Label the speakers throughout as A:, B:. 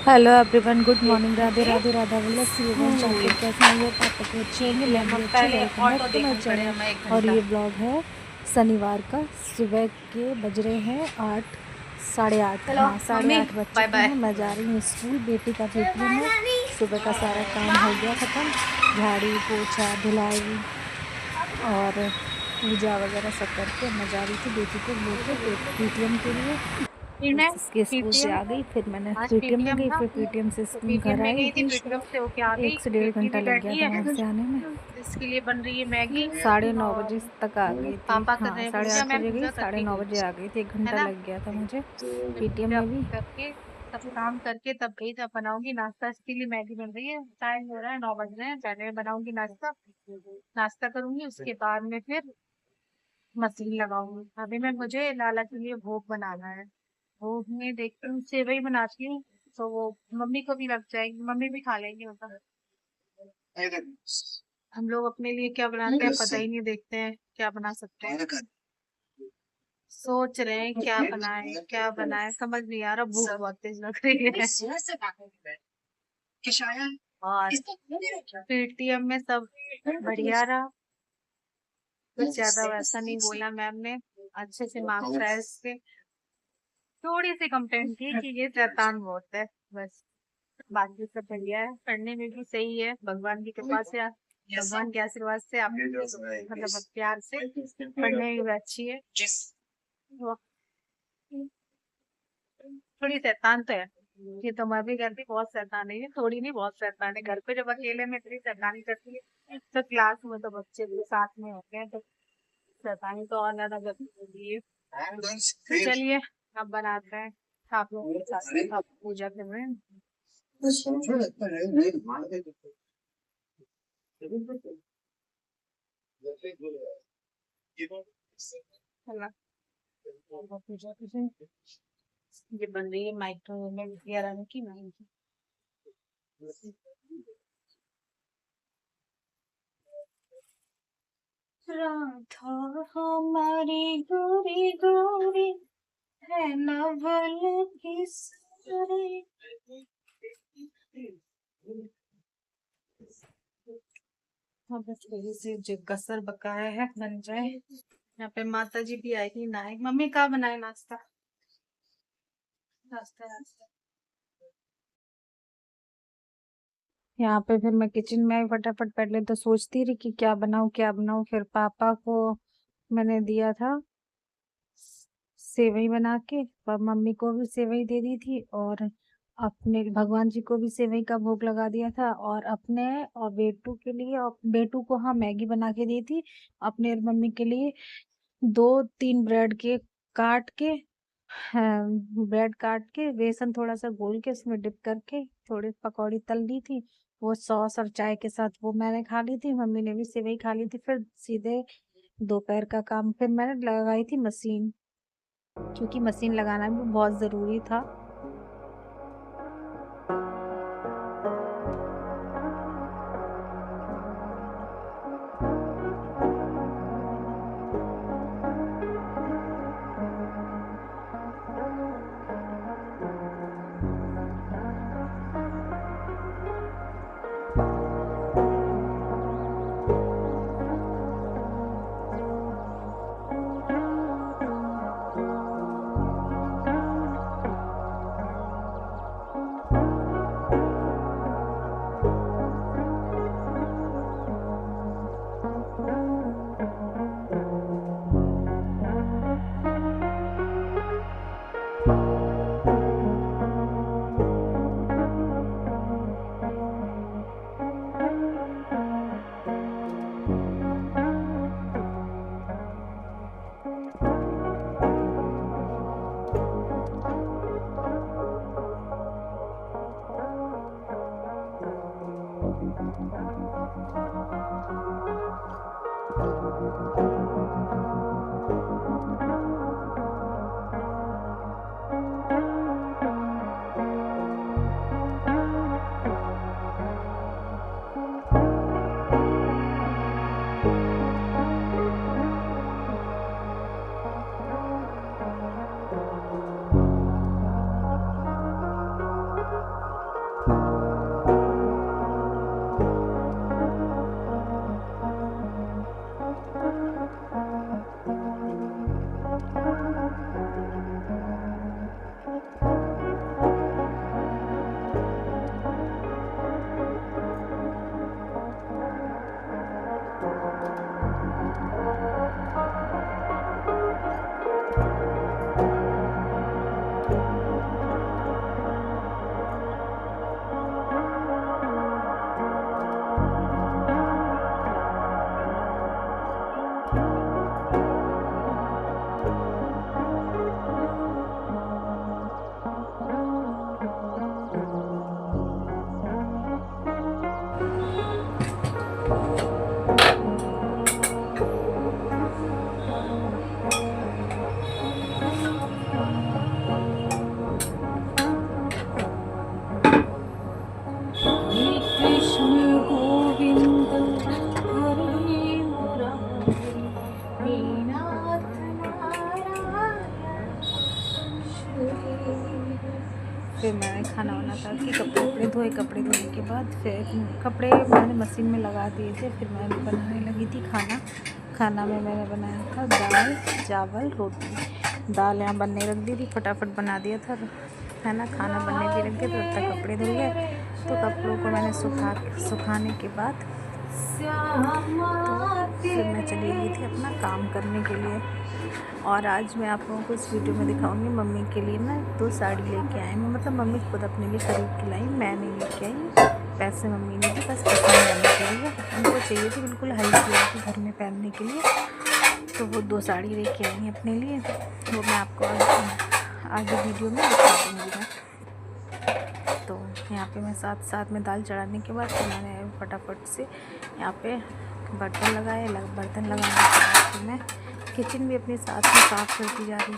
A: Hello everyone, good morning. Radhe Radhe, Radha Vallabh श्रीवन चाकू। कैसे हैं? ये पापा को अच्छे होंगे, मैं भी अच्छी। Welcome back to my channel. और ये ब्लॉग है शनिवार का। सुबह के बज रहे हैं 8, साढ़े 8। हाँ, साढ़े 8 बज चुके हैं। मैं जा रही हूँ स्कूल। बेटी का पेटीएम है। सुबह का सारा काम हो गया ख़त्म। झाड़ी पोछा धुलाई और पूजा वगैरह सब करके मैं जा रही थी बेटी को लेके पेटीएम के लिए। उसके स्कूल से आ गई, फिर मैंने
B: आज
A: पेटीएम में
B: पीटीएम
A: गई,
B: था
A: फिर पेटीएम से
B: तो
A: स्कूल
B: पीटीएम
A: घर
B: में
A: आई।
B: गई थी, पीटीएम से होके आ गई।
A: 1 से 1.5
B: बेटी
A: घंटा
B: भी
A: लग गया
B: बैठी
A: था
B: है,
A: वहाँ से आने में।
B: इसके लिए बन रही है मैगी।
A: 9:30
B: और
A: बजे तक आ गई थी।
B: पापा कर
A: हाँ,
B: रहे हैं
A: साढ़े
B: पूजा,
A: 8
B: मैं
A: बजे गई,
B: पूजा
A: साढ़े
B: करके
A: 9
B: गई,
A: बजे आ गई थी। 1
B: है
A: घंटा
B: ना।
A: लग गया था मुझे
B: फिर
A: पेटीएम
B: पूजा
A: में भी।
B: करके सब काम करके तब गई, तब बनाऊंगी नाश्ता। इसके लिए मैगी बन रही है, टाइम हो रहा है 9 बज रहे हैं। पहले मैं बनाऊंगी नाश्ता, नाश्ता करूंगी, उसके बाद में फिर मशीन लगाऊंगी। अभी मैं मुझे लाला के लिए भोग बनाना है। भोग में देखती हूँ, सेवई बनाती हूँ तो वो मम्मी को भी लग जाएगी, मम्मी भी खा लेंगे होता। हम लोग अपने लिए क्या बनाते हैं पता ही नहीं, देखते हैं क्या बना सकते हैं। सोच रहे हैं क्या बनाए क्या बनाए, समझ नहीं आ रहा, भूख बहुत तेज लग रही है। और पेटीएम में सब बढ़िया रहा, कुछ ज्यादा वैसा नहीं बोला मैम ने, अच्छे से मार्क्स आए इसके। थोड़ी सी कंप्लेंट थी कि ये शैतान बहुत है, बस। बाकी सब बढ़िया है, पढ़ने में भी सही है, भगवान की कृपा से, भगवान के आशीर्वाद से आप मतलब अब प्यार से पढ़ने में भी अच्छी है। वो थोड़ी शैतान तो है, ये तो मैं भी कहती बहुत शैतान है, ये थोड़ी नहीं बहुत शैतान है। घर पे जब अकेले में इतनी शैतानी करती है तो क्लास में तो बच्चे भी साथ में होते हैं तो शैतानी तो और ज्यादा करती होगी। तो चलिए अब बनाते हैं, आप लोग के साथ आप पूजा कर रहे हैं। चला, पूजा करें। ये बन रही है माइक्रोवेव में वगैरह की मैगी। राधा हमारी गोरी गोरी है नवल की सारी। हाँ, बस यही से जो कसर बकाया है बन जाए। यहाँ पे माता जी भी आई थी नहाए। मम्मी का बनाए नाश्ता, नाश्ता नाश्ता। यहाँ पे फिर मैं किचन में फटाफट पहले तो सोचती रही कि क्या बनाऊँ क्या बनाऊँ। फिर पापा को मैंने दिया था सेवई बना के, और मम्मी को भी सेवई दे दी थी, और अपने भगवान जी को भी सेवई का भोग लगा दिया था, और अपने और बेटू के लिए, और बेटू को हाँ मैगी बना के दी थी। अपने और मम्मी के लिए 2-3 ब्रेड के काट के, हाँ, ब्रेड काट के बेसन थोड़ा सा घोल के उसमें डिप करके थोड़ी पकौड़ी तल ली थी। वो सॉस और चाय के साथ वो मैंने खा ली थी, मम्मी ने भी सेवई खा ली थी। फिर सीधे दोपहर का काम फिर मैंने लगाई थी मशीन, क्योंकि मशीन लगाना भी बहुत ज़रूरी था। मैंने खाना वाना खा के कपड़े धोए। कपड़े धोने के बाद फिर कपड़े मैंने मशीन में लगा दिए थे। फिर मैं बनाने लगी थी खाना में मैंने बनाया था दाल चावल रोटी। दाल यहाँ बनने रख दी थी, फटाफट बना दिया था, है ना। खाना बनने भी रख दिया, तब तक कपड़े धुल गए। तो कपड़ों को मैंने सुखाने के बाद तो फिर मैं चली गई थी अपना काम करने के लिए। और आज मैं आप लोगों को इस वीडियो में दिखाऊंगी मम्मी के लिए ना 2 साड़ी लेके आई मैं, मतलब मम्मी खुद अपने लिए खरीद के लाई, मैं नहीं लेके आई। पैसे मम्मी ने दी बस पसंद करने के लिए, उनको चाहिए थी बिल्कुल हल्की घर में पहनने के लिए। तो वो 2 साड़ी लेके आई अपने लिए, वो मैं आपको आगे वीडियो में दिखा दूँगी मैं। तो यहाँ पे मैं साथ में दाल चढ़ाने के बाद तो मैंने फटाफट से यहाँ पे बर्तन लगाने के बाद फिर मैं किचन भी अपने साथ में साफ़ करती जा रही थी।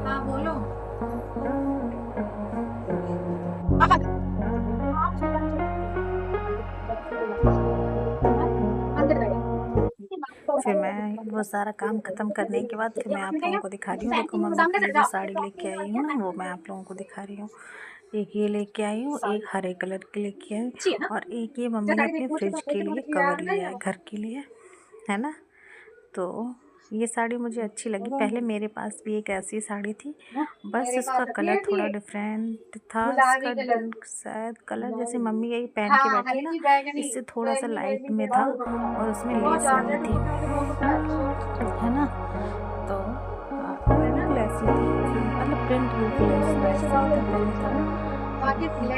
B: हाँ बोलो। फिर मैं वो सारा काम ख़त्म करने के बाद फिर मैं आप लोगों को दिखा रही हूँ। देखो मम्मी के लिए जो साड़ी लेके आई हूँ ना, वो मैं आप लोगों को दिखा रही हूँ। एक ये लेके आई हूँ, एक हरे कलर की लेके आई हूँ, और एक ये मम्मी ने अपने फ्रिज के लिए कवर लिया है घर के लिए, है ना। तो ये साड़ी मुझे अच्छी लगी। पहले मेरे पास भी एक ऐसी साड़ी थी, बस उसका कलर थोड़ा डिफरेंट था। इसका शायद कलर जैसे मम्मी यही पहन के बैठी ना, इससे थोड़ा सा लाइट में था और उसमें लेस लगी थी, है ना। तो बिल्कुल ऐसी थी, मतलब प्रिंट बिल्कुल ऐसा था पहले था।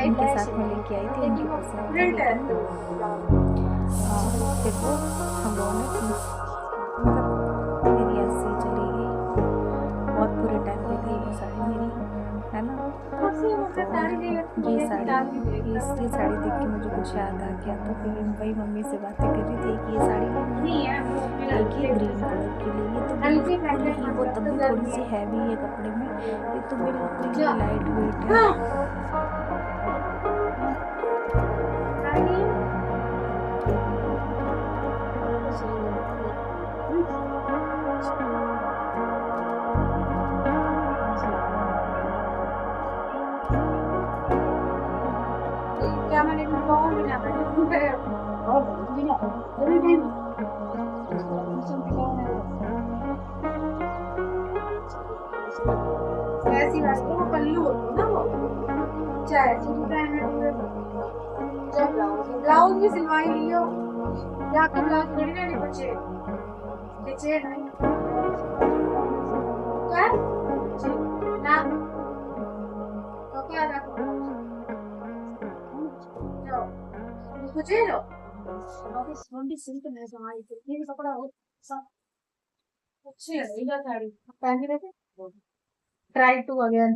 B: इनके साथ में लेके आई थी, इनकी पसंद थी, लेकिन फिर वो हम लोगों ने मेरी ऐसे ही चली गई। बहुत बुरे टाइम पे गई वो साड़ी मेरी, है ना। तो ये साड़ी देख के मुझे कुछ याद आ गया। तो फिर वही मम्मी से बातें कर रही थी, एक ये साड़ी लेनी है, एक ये ग्रीन कलर की ली। ये तो बिल्कुल ही वो तब भी थोड़ी सी हैवी है कपड़े में, ये तो बिल्कुल ही लाइट वेट है। ऐसी बात है, वो पल्लू होती है ना, वो चाहे ऐसी डिजाइन है। ब्लाउज भी सिलवाई लियो, जाके ब्लाउज थोड़ी ना बचे बचे नहीं क्या ना, तो क्या रखो जाओ मुझे लो ऑफिस मंडी सिंक में समाई थी, ये भी कपड़ा हो सब अच्छी है ये साड़ी पहन के देखे, ट्राई टू अगेन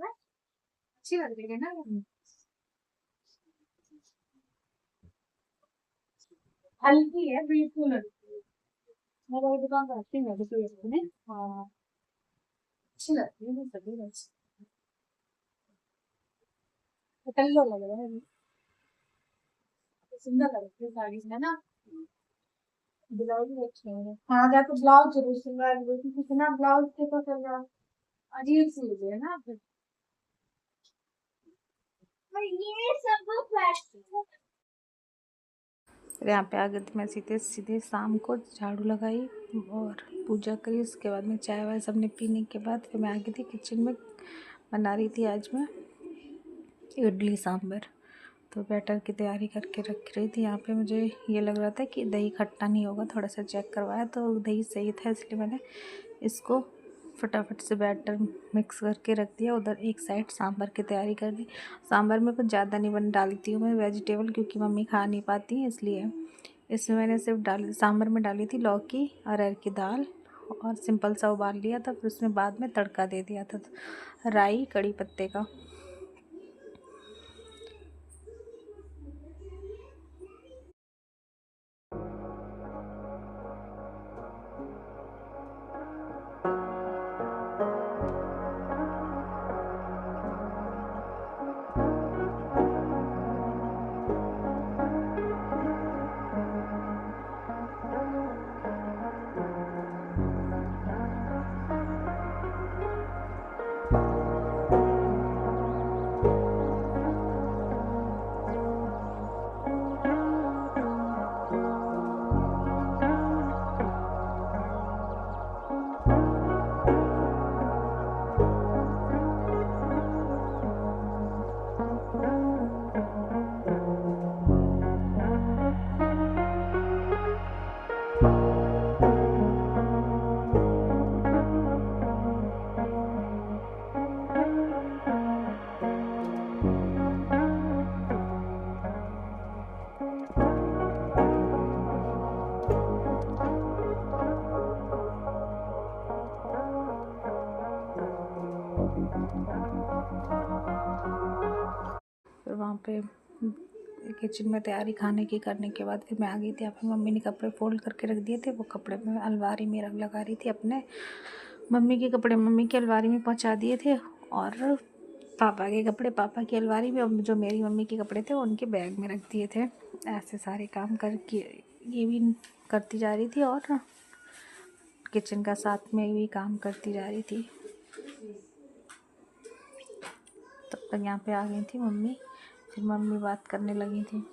B: अच्छी लग रही है ना। हल्की है बिल्कुल हल्की है, मैं वही दुकान पर रखती हूँ दुकान में। हाँ अच्छी लगती है सभी अच्छी, कलर लग रहा है, सुंदर लग रही है साड़ी है ना। ब्लाउज भी अच्छे हैं। हाँ जाके ब्लाउज जरूर सिलवा क्योंकि कितना ब्लाउज के तो चल रहा अजीब सी हो है ना। ये सब यहाँ पे आ गए थे, मैं सीधे शाम को झाड़ू लगाई और पूजा करी। उसके बाद में चाय वाय सबने पीने के बाद फिर मैं आ गई थी किचन में, बना रही थी आज मैं इडली सांभर। तो बैटर की तैयारी करके रख रही थी। यहाँ पे मुझे ये लग रहा था कि दही खट्टा नहीं होगा, थोड़ा सा चेक करवाया तो दही सही था, इसलिए मैंने इसको फटाफट से बैटर मिक्स करके रख दिया। उधर एक साइड सांभर की तैयारी कर दी। सांभर में कुछ ज़्यादा नहीं बन डालती हूँ मैं वेजिटेबल, क्योंकि मम्मी खा नहीं पाती हैं, इसलिए इसमें मैंने सिर्फ डाली, सांभर में डाली थी लौकी, अरहर की दाल और सिंपल सा उबाल लिया था। फिर उसमें बाद में तड़का दे दिया था राई कड़ी पत्ते का। फिर वहाँ पे किचन में तैयारी खाने की करने के बाद फिर मैं आ गई थी। यहाँ पे मम्मी ने कपड़े फोल्ड करके रख दिए थे, वो कपड़े मैं अलमारी में रख लगा रही थी अपने। मम्मी के कपड़े मम्मी की अलमारी में पहुँचा दिए थे और पापा के कपड़े पापा की अलमारी में, और जो मेरी मम्मी के कपड़े थे वो उनके बैग में रख दिए थे। ऐसे सारे काम करके ये भी करती जा रही थी और किचन का साथ में भी काम करती जा रही थी। तब तक यहाँ पे आ गई थी मम्मी। फिर मम्मी बात करने लगी थी।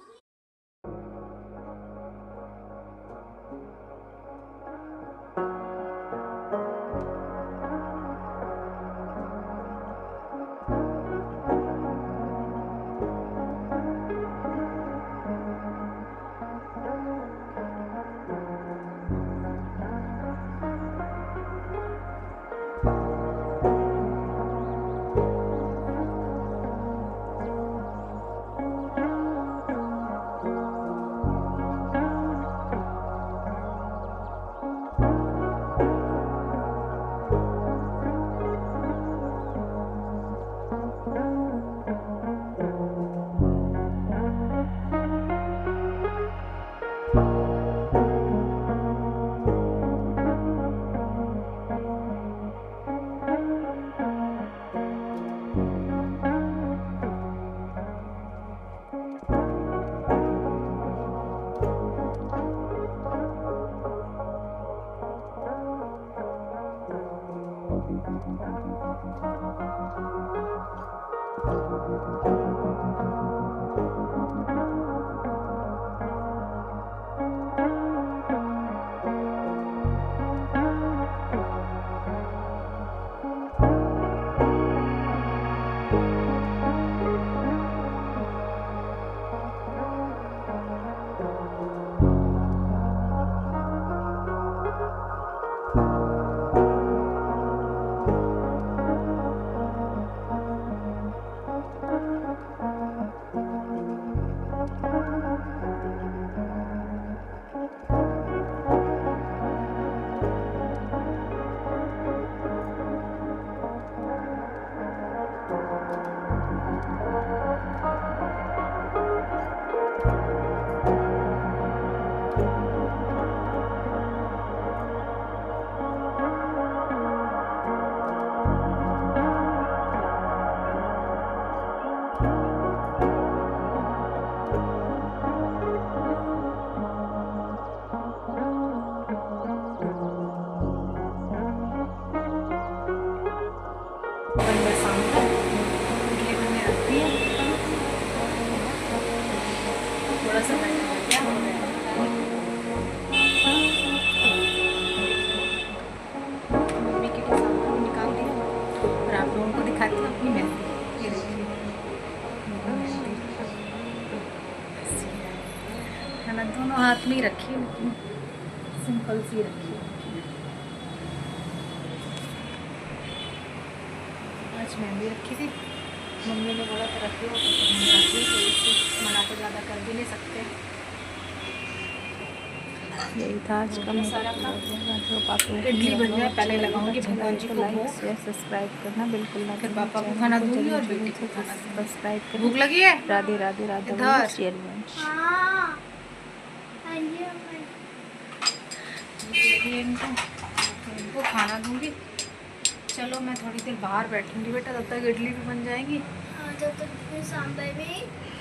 B: दिखाती हूँ अपनी मेहंदी। ये देखिए है ना, दोनों हाथ में ही रखी है, लेकिन सिंपल सी रखी है। आज मेहंदी रखी थी, मम्मी ने बोला तो रखी हो, तो मैंने रखी, तो इसे मना तो ज़्यादा कर भी नहीं सकते।
A: यही था आज का मेरा
B: सारा
A: ब्लॉग। जो
B: इडली बन जाए पहले लगाऊंगी भगवान जी को
A: लाइक
B: भोग,
A: शेयर सब्सक्राइब करना बिल्कुल ना
B: फिर
A: भूलें।
B: पापा को
A: चैनल
B: खाना
A: को
B: दूंगी
A: जरूर
B: और बेटी
A: जरूर
B: को
A: से
B: खाना दूंगी।
A: सब्सक्राइब करें।
B: भूख लगी है?
A: राधे राधे राधा
B: इधर।
A: शेयरवंश।
B: इनको खाना दूंगी। चलो मैं थोड़ी देर बाहर बैठूंगी बेटा, तब तक इडली भी बन जाएगी।
C: हाँ, जब तक सांभर में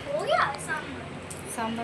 C: हो गया सांभर।
B: सांभर